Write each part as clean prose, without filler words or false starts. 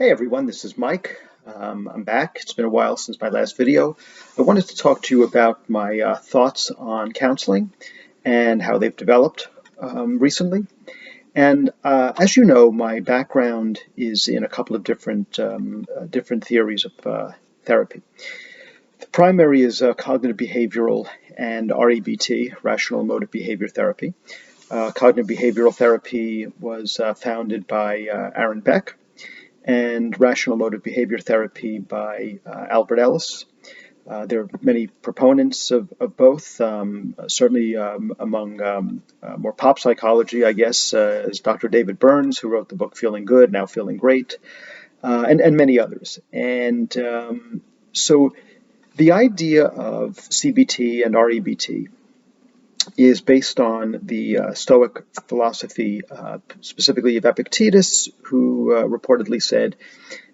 Hey everyone, this is Mike. I'm back. It's been a while since my last video. I wanted to talk to you about my thoughts on counseling and how they've developed recently. And as you know, my background is in a couple of different theories of therapy. The primary is cognitive behavioral and REBT, rational emotive behavior therapy. Cognitive behavioral therapy was founded by Aaron Beck, and rational emotive behavior therapy by Albert Ellis. There are many proponents of both, certainly among more pop psychology, I guess, is Dr. David Burns, who wrote the book Feeling Good, Now Feeling Great, and many others. And so the idea of CBT and REBT is based on the Stoic philosophy, specifically of Epictetus, who reportedly said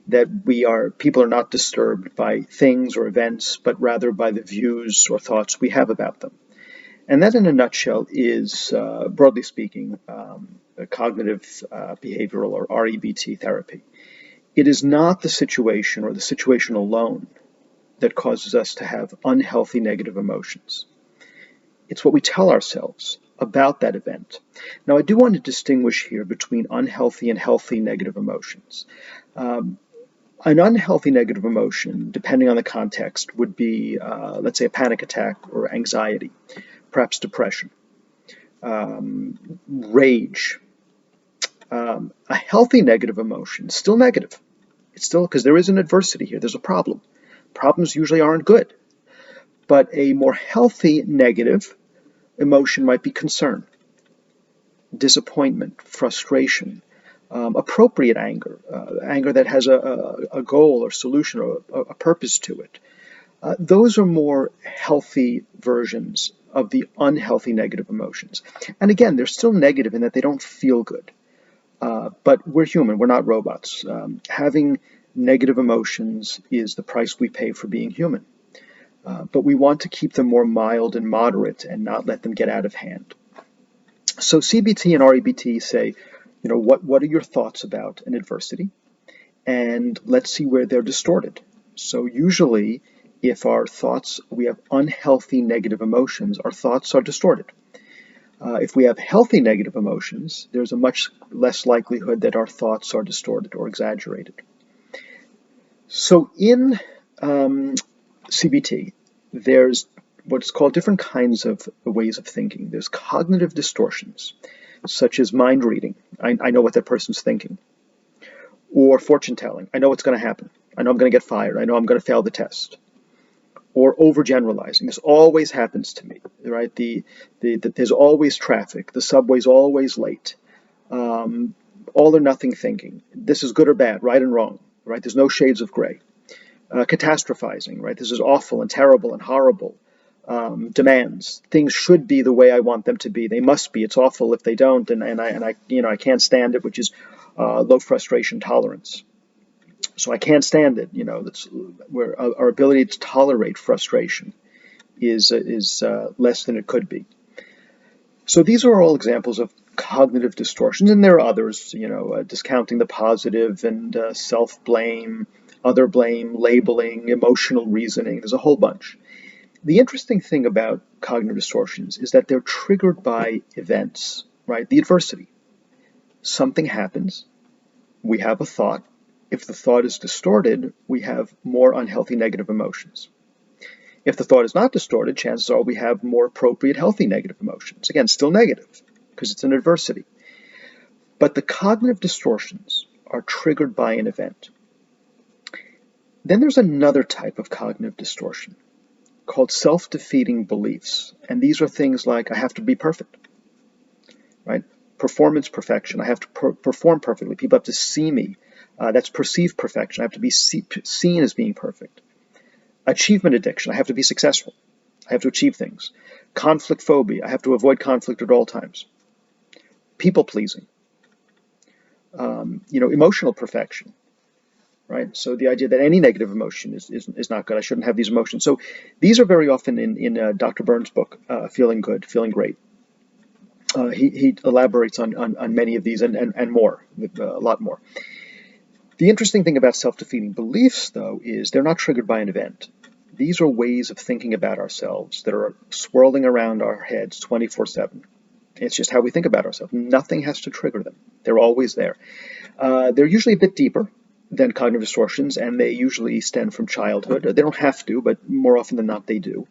that people are not disturbed by things or events, but rather by the views or thoughts we have about them. And that, in a nutshell, is, broadly speaking, a cognitive behavioral or REBT therapy. It is not the situation or the situation alone that causes us to have unhealthy negative emotions. It's what we tell ourselves about that event. Now, I do want to distinguish here between unhealthy and healthy negative emotions. An unhealthy negative emotion, depending on the context, would be, let's say, a panic attack or anxiety, perhaps depression, rage. A healthy negative emotion, still negative. It's still, because there is an adversity here, there's a problem. Problems usually aren't good. But a more healthy negative emotion might be concern, disappointment, frustration, appropriate anger, anger that has a goal or solution or a purpose to it. Those are more healthy versions of the unhealthy negative emotions. And again, they're still negative in that they don't feel good. But we're human, we're not robots. Having negative emotions is the price we pay for being human. But we want to keep them more mild and moderate and not let them get out of hand. So CBT and REBT say, what are your thoughts about an adversity? And let's see where they're distorted. So usually, if we have unhealthy negative emotions, our thoughts are distorted. If we have healthy negative emotions, there's a much less likelihood that our thoughts are distorted or exaggerated. So in CBT, there's what's called different kinds of ways of thinking. There's cognitive distortions, such as mind reading. I know what that person's thinking. Or fortune telling. I know what's going to happen. I know I'm going to get fired. I know I'm going to fail the test. Or overgeneralizing. This always happens to me, right? There's always traffic. The subway's always late. All or nothing thinking. This is good or bad, right and wrong, right? There's no shades of gray. Catastrophizing, right? This is awful and terrible and horrible. Demands. Things should be the way I want them to be. They must be. It's awful if they don't, and I can't stand it, which is low frustration tolerance. So I can't stand it. That's where our ability to tolerate frustration is less than it could be. So these are all examples of cognitive distortions, and there are others. Discounting the positive and self-blame, other blame, labeling, emotional reasoning. There's a whole bunch. The interesting thing about cognitive distortions is that they're triggered by events, right? The adversity. Something happens. We have a thought. If the thought is distorted, we have more unhealthy negative emotions. If the thought is not distorted, chances are we have more appropriate healthy negative emotions. Again, still negative because it's an adversity. But the cognitive distortions are triggered by an event. Then there's another type of cognitive distortion called self-defeating beliefs. And these are things like, I have to be perfect, right? Performance perfection. I have to perform perfectly. People have to see me. That's perceived perfection. I have to be seen as being perfect. Achievement addiction. I have to be successful. I have to achieve things. Conflict phobia. I have to avoid conflict at all times. People pleasing. Emotional perfection. Right? So the idea that any negative emotion is not good. I shouldn't have these emotions. So these are very often in Dr. Burns' book, Feeling Good, Feeling Great. He elaborates on many of these and more, a lot more. The interesting thing about self-defeating beliefs, though, is they're not triggered by an event. These are ways of thinking about ourselves that are swirling around our heads 24/7. It's just how we think about ourselves. Nothing has to trigger them. They're always there. They're usually a bit deeper than cognitive distortions, and they usually stem from childhood. They don't have to, but more often than not they do.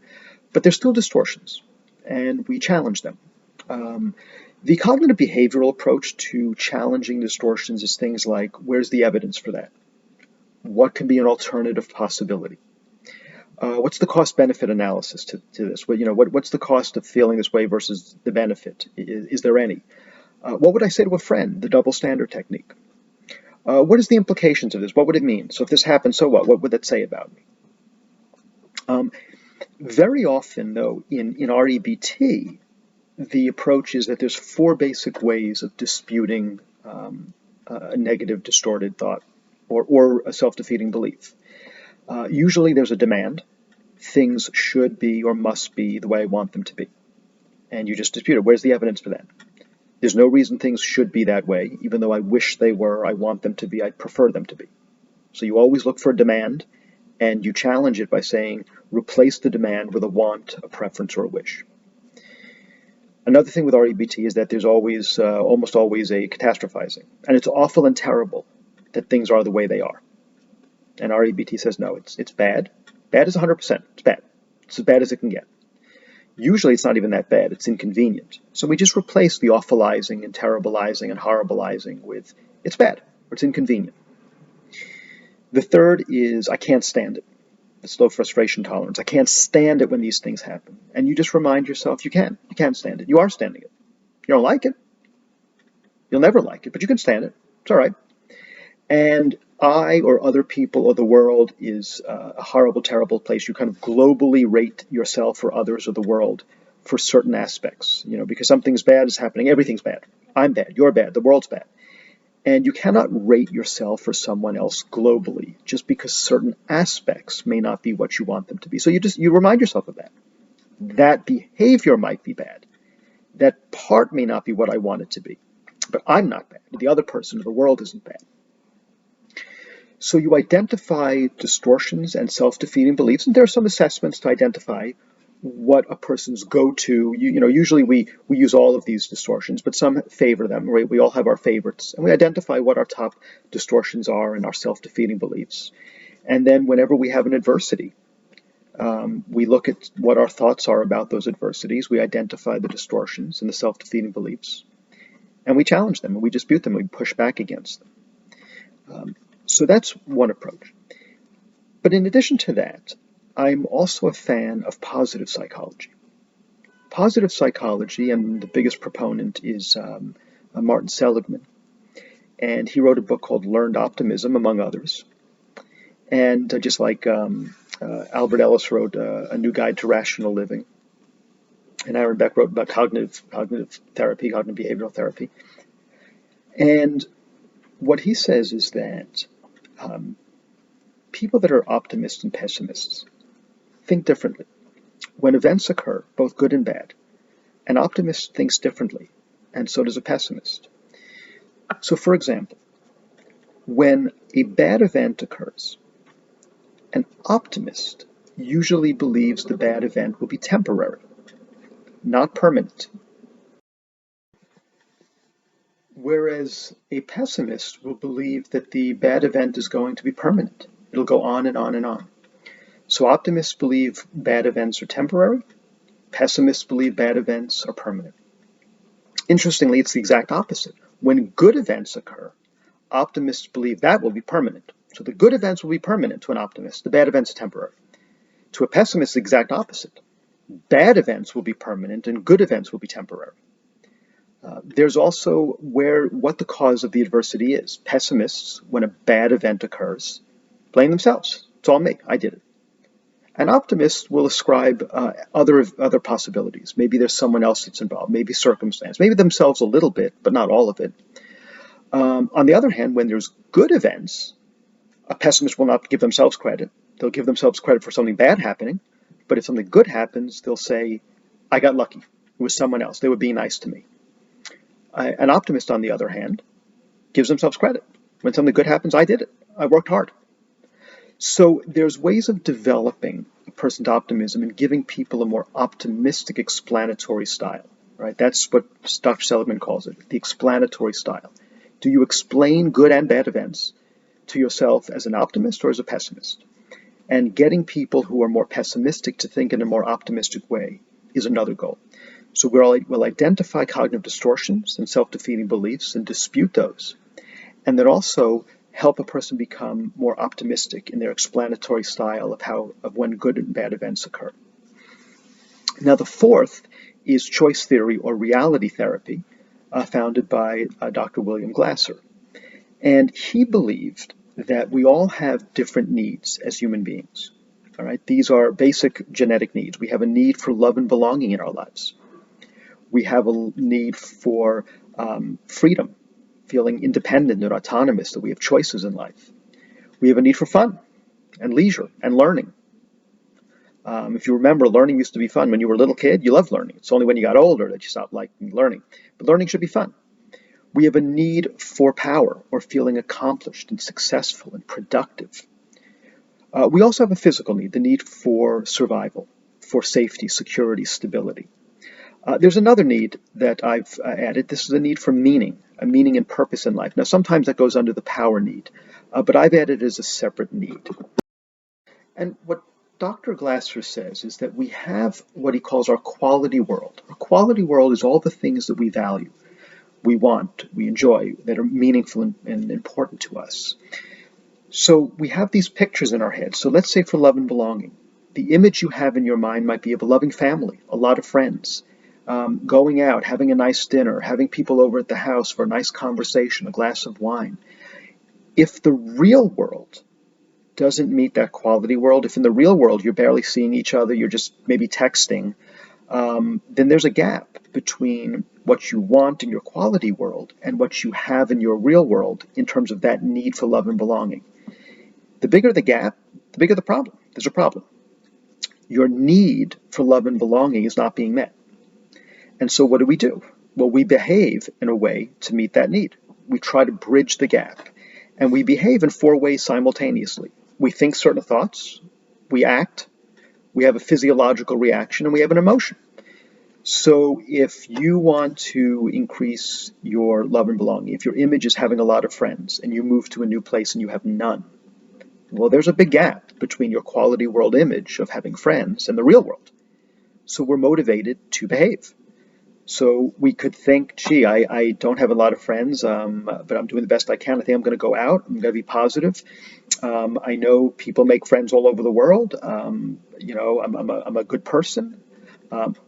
But they're still distortions, and we challenge them. The cognitive behavioral approach to challenging distortions is things like, where's the evidence for that? What can be an alternative possibility? What's the cost-benefit analysis to this? What's the cost of feeling this way versus the benefit? Is there any? What would I say to a friend? The double standard technique. What is the implications of this? What would it mean? So if this happens, so what? What would that say about me? Very often, though, in REBT, the approach is that there's 4 basic ways of disputing a negative, distorted thought or a self-defeating belief. Usually there's a demand. Things should be or must be the way I want them to be. And you just dispute it. Where's the evidence for that? There's no reason things should be that way. Even though I wish they were, I want them to be, I prefer them to be. So you always look for a demand, and you challenge it by saying, replace the demand with a want, a preference, or a wish. Another thing with REBT is that there's always, almost always, a catastrophizing. And it's awful and terrible that things are the way they are. And REBT says, no, it's bad. Bad is 100%. It's bad. It's as bad as it can get. Usually it's not even that bad. It's inconvenient. So we just replace the awfulizing and terribilizing and horribilizing with, it's bad, or it's inconvenient. The third is, I can't stand it. It's low frustration tolerance. I can't stand it when these things happen. And you just remind yourself you can. You can stand it. You are standing it. You don't like it. You'll never like it, but you can stand it. It's all right. And I or other people or the world is a horrible, terrible place. You kind of globally rate yourself or others or the world for certain aspects, because something's bad is happening. Everything's bad. I'm bad. You're bad. The world's bad. And you cannot rate yourself or someone else globally just because certain aspects may not be what you want them to be. So you remind yourself of that. That behavior might be bad. That part may not be what I want it to be. But I'm not bad. The other person or the world isn't bad. So you identify distortions and self-defeating beliefs, and there are some assessments to identify what a person's go-to. Usually we use all of these distortions, but some favor them, right? We all have our favorites, and we identify what our top distortions are and our self-defeating beliefs. And then whenever we have an adversity, we look at what our thoughts are about those adversities. We identify the distortions and the self-defeating beliefs, and we challenge them, and we dispute them, and we push back against them. So that's one approach. But in addition to that, I'm also a fan of positive psychology. Positive psychology, and the biggest proponent is Martin Seligman. And he wrote a book called Learned Optimism, among others. And just like Albert Ellis wrote A New Guide to Rational Living, and Aaron Beck wrote about cognitive therapy, cognitive behavioral therapy. And what he says is that people that are optimists and pessimists think differently. When events occur, both good and bad, an optimist thinks differently, and so does a pessimist. So, for example, when a bad event occurs, an optimist usually believes the bad event will be temporary, not permanent. Whereas a pessimist will believe that the bad event is going to be permanent. It'll go on and on and on. So optimists believe bad events are temporary. Pessimists believe bad events are permanent. Interestingly, it's the exact opposite. When good events occur, optimists believe that will be permanent. So the good events will be permanent to an optimist. The bad events are temporary. To a pessimist, the exact opposite. Bad events will be permanent and good events will be temporary. There's also what the cause of the adversity is. Pessimists, when a bad event occurs, blame themselves. It's all me. I did it. An optimist will ascribe other possibilities. Maybe there's someone else that's involved. Maybe circumstance. Maybe themselves a little bit, but not all of it. On the other hand, when there's good events, a pessimist will not give themselves credit. They'll give themselves credit for something bad happening. But if something good happens, they'll say, I got lucky. It was someone else. They were being nice to me. An optimist, on the other hand, gives themselves credit. When something good happens, I did it. I worked hard. So there's ways of developing a person's optimism and giving people a more optimistic explanatory style, right? That's what Dr. Seligman calls it, the explanatory style. Do you explain good and bad events to yourself as an optimist or as a pessimist? And getting people who are more pessimistic to think in a more optimistic way is another goal. So we'll identify cognitive distortions and self-defeating beliefs and dispute those, and then also help a person become more optimistic in their explanatory style of when good and bad events occur. Now, the fourth is choice theory or reality therapy, founded by Dr. William Glasser. And he believed that we all have different needs as human beings. All right, these are basic genetic needs. We have a need for love and belonging in our lives. We have a need for freedom, feeling independent and autonomous, that we have choices in life. We have a need for fun and leisure and learning. If you remember, learning used to be fun. When you were a little kid, you loved learning. It's only when you got older that you stopped liking learning. But learning should be fun. We have a need for power or feeling accomplished and successful and productive. We also have a physical need, the need for survival, for safety, security, stability. There's another need that I've added. This is a need for meaning, a meaning and purpose in life. Now, sometimes that goes under the power need, but I've added it as a separate need. And what Dr. Glasser says is that we have what he calls our quality world. Our quality world is all the things that we value, we want, we enjoy, that are meaningful and important to us. So we have these pictures in our head. So let's say for love and belonging, the image you have in your mind might be of a loving family, a lot of friends, going out, having a nice dinner, having people over at the house for a nice conversation, a glass of wine. If the real world doesn't meet that quality world, if in the real world you're barely seeing each other, you're just maybe texting, then there's a gap between what you want in your quality world and what you have in your real world in terms of that need for love and belonging. The bigger the gap, the bigger the problem. There's a problem. Your need for love and belonging is not being met. And so what do? Well, we behave in a way to meet that need. We try to bridge the gap. And we behave in four ways simultaneously. We think certain thoughts, we act, we have a physiological reaction, and we have an emotion. So if you want to increase your love and belonging, if your image is having a lot of friends and you move to a new place and you have none, well, there's a big gap between your quality world image of having friends and the real world. So we're motivated to behave. So we could think, gee, I don't have a lot of friends, but I'm doing the best I can. I think I'm going to go out. I'm going to be positive. I know people make friends all over the world. I'm a good person.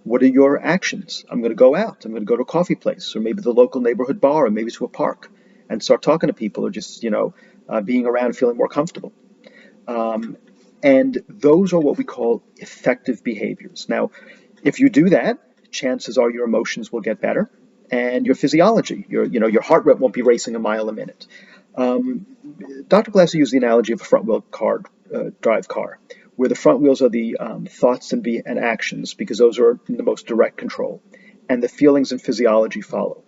What are your actions? I'm going to go out. I'm going to go to a coffee place or maybe the local neighborhood bar or maybe to a park and start talking to people or just, being around and feeling more comfortable. And those are what we call effective behaviors. Now, if you do that, chances are your emotions will get better and your physiology, your heart rate won't be racing a mile a minute. Dr. Glasser used the analogy of a front-wheel drive car, where the front wheels are the thoughts and actions, because those are in the most direct control, and the feelings and physiology follow.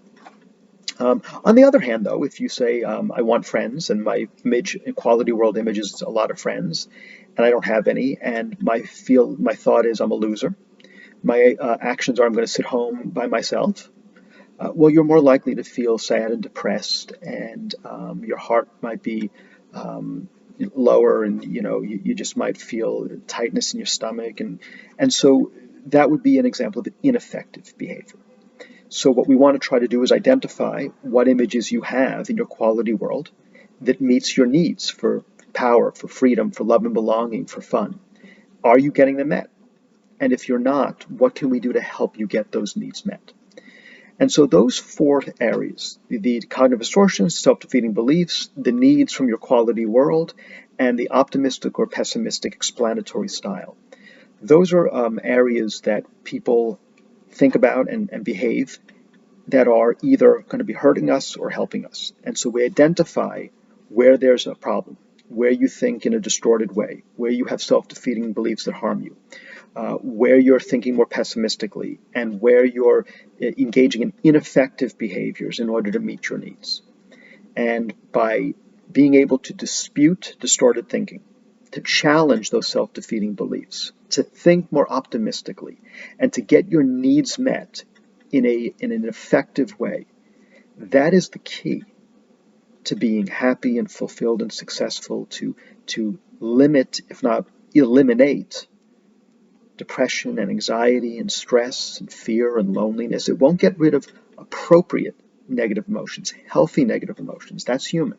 On the other hand, though, if you say, I want friends, and my quality world image is a lot of friends, and I don't have any, and my thought is I'm a loser, my actions are I'm going to sit home by myself, well, you're more likely to feel sad and depressed, and your heart might be lower, and you just might feel tightness in your stomach, and so that would be an example of an ineffective behavior. So what we want to try to do is identify what images you have in your quality world that meets your needs for power, for freedom, for love and belonging, for fun. Are you getting them met? And if you're not, what can we do to help you get those needs met? And so those four areas, the cognitive distortions, self-defeating beliefs, the needs from your quality world, and the optimistic or pessimistic explanatory style, those are areas that people think about and behave that are either going to be hurting us or helping us. And so we identify where there's a problem, where you think in a distorted way, where you have self-defeating beliefs that harm you, where you're thinking more pessimistically, and where you're engaging in ineffective behaviors in order to meet your needs. And by being able to dispute distorted thinking, to challenge those self-defeating beliefs, to think more optimistically, and to get your needs met in an effective way. That is the key to being happy and fulfilled and successful, to limit, if not eliminate, depression and anxiety and stress and fear and loneliness. It won't get rid of appropriate negative emotions, healthy negative emotions. That's human.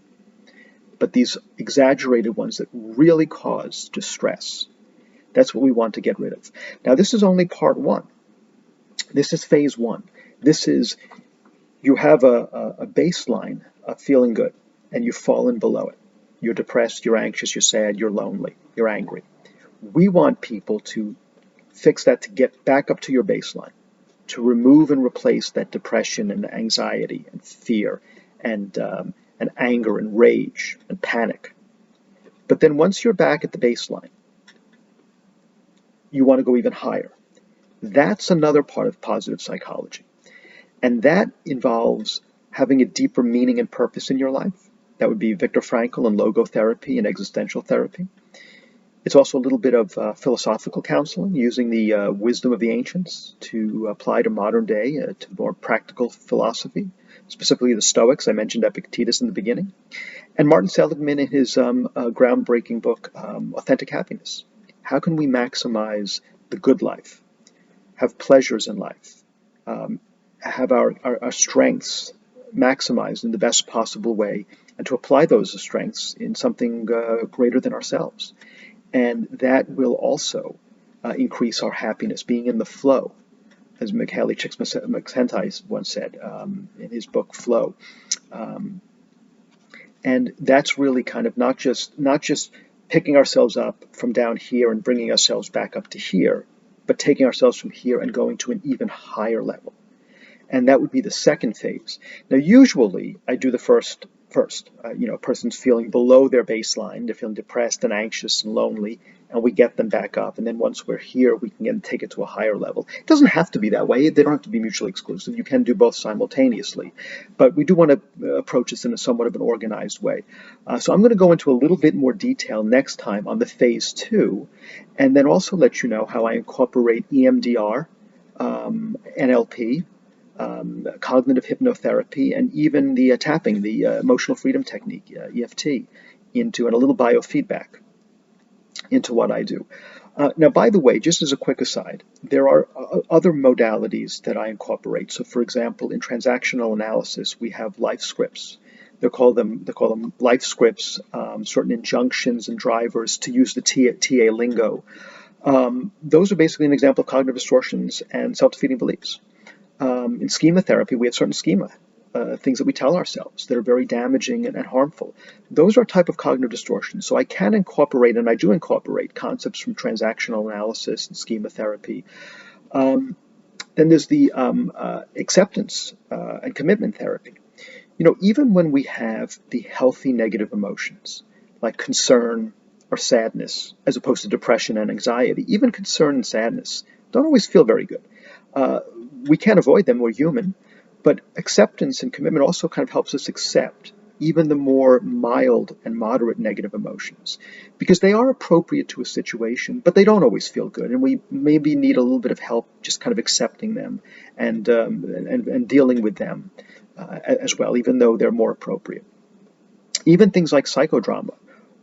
But these exaggerated ones that really cause distress, that's what we want to get rid of. Now, this is only part one. This is phase one. This is, you have a baseline of feeling good, and you've fallen below it. You're depressed, you're anxious, you're sad, you're lonely, you're angry. We want people to fix that, to get back up to your baseline, to remove and replace that depression and anxiety and fear and anger and rage and panic. But then once you're back at the baseline, you want to go even higher. That's another part of positive psychology. And that involves having a deeper meaning and purpose in your life. That would be Viktor Frankl and logotherapy and existential therapy. It's also a little bit of philosophical counseling, using the wisdom of the ancients to apply to modern day, to more practical philosophy, specifically the Stoics. I mentioned Epictetus in the beginning. And Martin Seligman in his groundbreaking book, Authentic Happiness. How can we maximize the good life, have pleasures in life, have our strengths maximized in the best possible way, and to apply those strengths in something greater than ourselves. And that will also increase our happiness, being in the flow, as Mihaly Csikszentmihalyi once said in his book Flow. And that's really kind of not just picking ourselves up from down here and bringing ourselves back up to here, but taking ourselves from here and going to an even higher level. And that would be the second phase. Now, usually I do the first. A person's feeling below their baseline, they're feeling depressed and anxious and lonely, and we get them back up. And then once we're here, we can take it to a higher level. It doesn't have to be that way. They don't have to be mutually exclusive. You can do both simultaneously. But we do want to approach this in a somewhat of an organized way. So I'm going to go into a little bit more detail next time on the phase two, and then also let you know how I incorporate EMDR, NLP, cognitive hypnotherapy, and even the tapping, the emotional freedom technique, EFT, into, and a little biofeedback into what I do. Now, by the way, just as a quick aside, there are other modalities that I incorporate. So, for example, in transactional analysis, we have life scripts. They call them life scripts, certain injunctions and drivers, to use the TA lingo. Those are basically an example of cognitive distortions and self-defeating beliefs. In schema therapy, we have certain schema, things that we tell ourselves that are very damaging and harmful. Those are a type of cognitive distortion. So I can incorporate, and I do incorporate, concepts from transactional analysis and schema therapy. Then there's the acceptance and commitment therapy. Even when we have the healthy negative emotions, like concern or sadness, as opposed to depression and anxiety, even concern and sadness don't always feel very good. We can't avoid them, we're human, but acceptance and commitment also kind of helps us accept even the more mild and moderate negative emotions, because they are appropriate to a situation, but they don't always feel good, and we maybe need a little bit of help just kind of accepting them and dealing with them as well, even though they're more appropriate. Even things like psychodrama,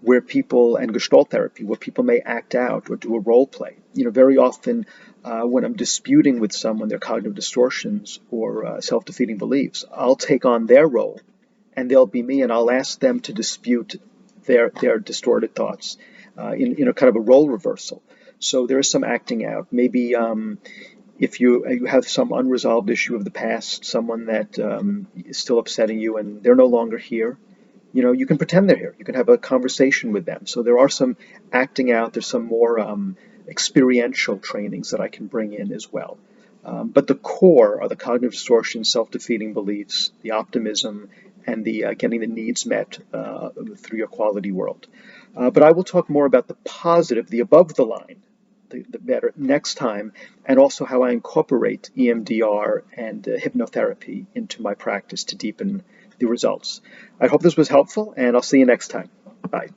where people, and Gestalt therapy, where people may act out or do a role play. Very often when I'm disputing with someone their cognitive distortions or self-defeating beliefs, I'll take on their role, and they'll be me, and I'll ask them to dispute their distorted thoughts in kind of a role reversal. So there is some acting out. Maybe if you have some unresolved issue of the past, someone that is still upsetting you, and they're no longer here, you can pretend they're here. You can have a conversation with them. So there are some acting out. There's some more experiential trainings that I can bring in as well. But the core are the cognitive distortions, self-defeating beliefs, the optimism, and the getting the needs met through your quality world. But I will talk more about the positive, the above the line, the better next time, and also how I incorporate EMDR and hypnotherapy into my practice to deepen the results. I hope this was helpful, and I'll see you next time. Bye.